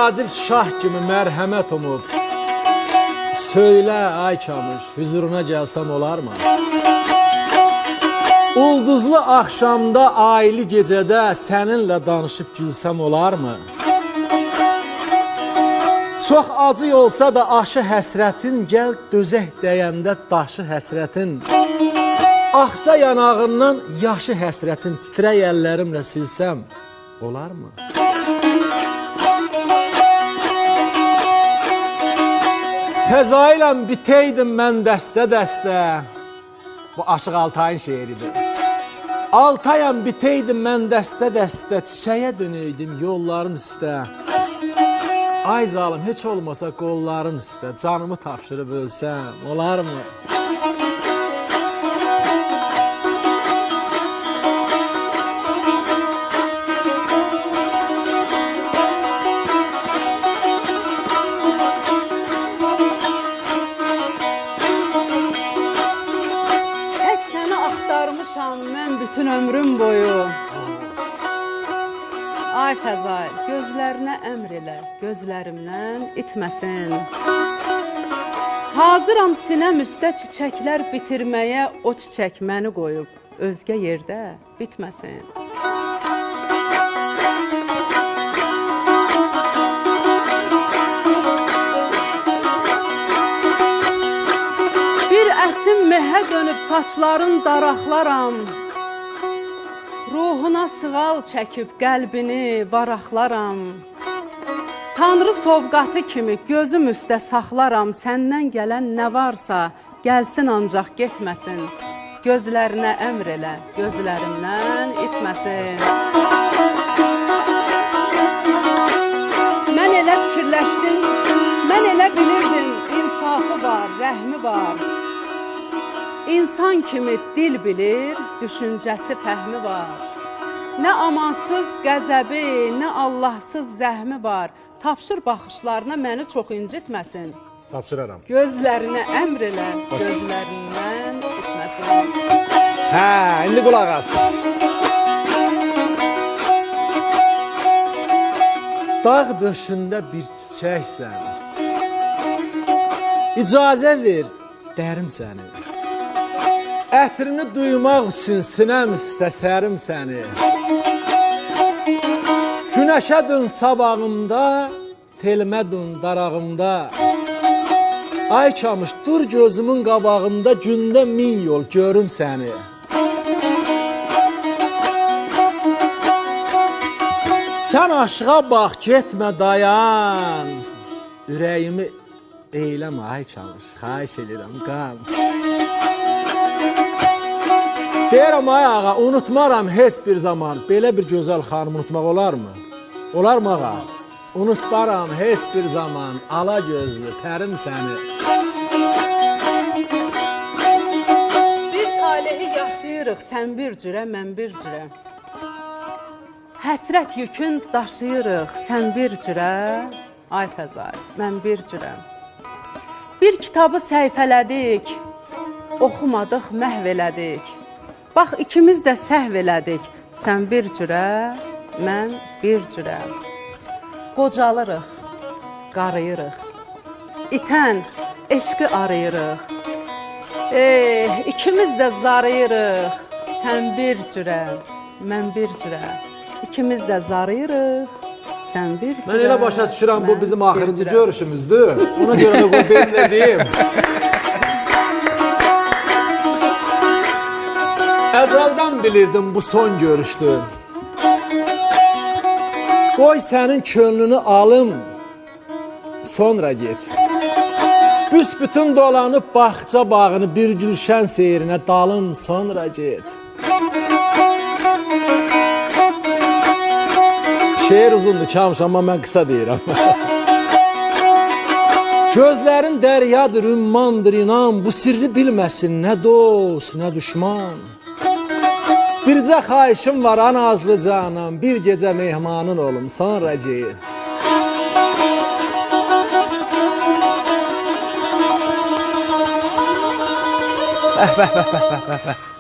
Nadir Şah kimi mərhəmət umub, söylə ay Kamış, hüzuruna gəlsəm olarmı? Ulduzlu axşamda, aylı gecədə səninlə danışıb gülsəm olarmı? Çox acı olsa da aşı həsrətin, gəl dözək dəyəndə daşı həsrətin. Axsa yanağından yaşı həsrətin, titrək əllərimlə silsəm olarmı? Fəzailəm bitəydim mən dəstə-dəstə. Bu Aşıq Altayın şeiridir. Altayam bitəydim mən dəstə-dəstə, çiçəyə dönəydim yolların üstə. Ay zalım, heç olmasa qolların üstə, canımı tapşırıb ölsəm olarmı? Mən bütün ömrüm boyu. Ay Fəzail, gözlərinə əmr elə, gözlərimdən itməsin. Hazıram sinəm üstə çiçəklər bitirməyə, o çiçək məni qoyub, özgə yerdə bitməsin. Bir əsim mehə dönüb saçların daraqlaram. Ruhuna sığal çəkib qəlbini varaqlaram. Tanrı sovqatı kimi gözüm üstə saxlaram. Səndən gələn nə varsa gəlsin ancaq getməsin. Gözlərinə əmr elə, gözlərimdən itməsin. Mən elə fikirləşdim, mən elə bilirdim, insafı var, rəhmi var. İnsan kimi dil bilir, düşüncəsi fəhmi var. Nə amansız qəzəbi, nə Allahsız zəhmi var. Tapşır baxışlarına məni çox incitməsin. Tapşıraram. Gözlərinə əmr elə, gözlərindən itməsin. Hə, indi qulaq as. Dağ döşündə bir çiçəksən. İcazə ver, dərim səni. Ətrini duymaq üçün sinəm üstə sərim səni. Günəşə dön sabağımda, telmə dön darağımda. Ay Kamış, dur gözümün qabağında, gündə 1000 yol görüm səni. Sən aşığa bax, getmə dayan. Ürəyimi eyləmə ay Kamış, xahiş edirəm qan. Deyirəm ay ağa, unutmaram heç bir zaman. Belə bir gözəl xanım unutmaq olarmı? Olarmı ağa? Unutmaram heç bir zaman. Ala gözlü, tərim səni. Biz ailəyi yaşayırıq, sən bir cürə, mən bir cürə. Həsrət yükün daşıyırıq, sən bir cürə. Ay Fəzail, mən bir cürə. Bir kitabı səhifələdik, oxumadıq, məhv elədik. Bax, ikimiz də səhv elədik. Sən bir cürə, mən bir cürə. Qocalırıq, qarıyırıq. İtən, eşqi arayırıq. İkimiz də zarıyırıq. Sən bir cürə, mən bir cürə. İkimiz də zarıyırıq. Sən bir cürə. Mən elə başa düşürəm, bu bizim axırıncı görüşümüzdür. Ona görə də bu benim də deyim. Əzəldən bilirdim bu son görüşdür. Qoy sənin könlünü alım, sonra get. Büsbütün dolanıb bağça bağını, bir gülşən seyrinə dalım, sonra get. Şeir uzundur Kamış, amma mən qısa deyirəm. Gözlərin dəryadır, ümmandır, inan, bu sirri bilməsin nə dost, nə düşman. Bircə xahişim var anazlı canım, bir gecə mehmanın olum, sonra get. Bəh.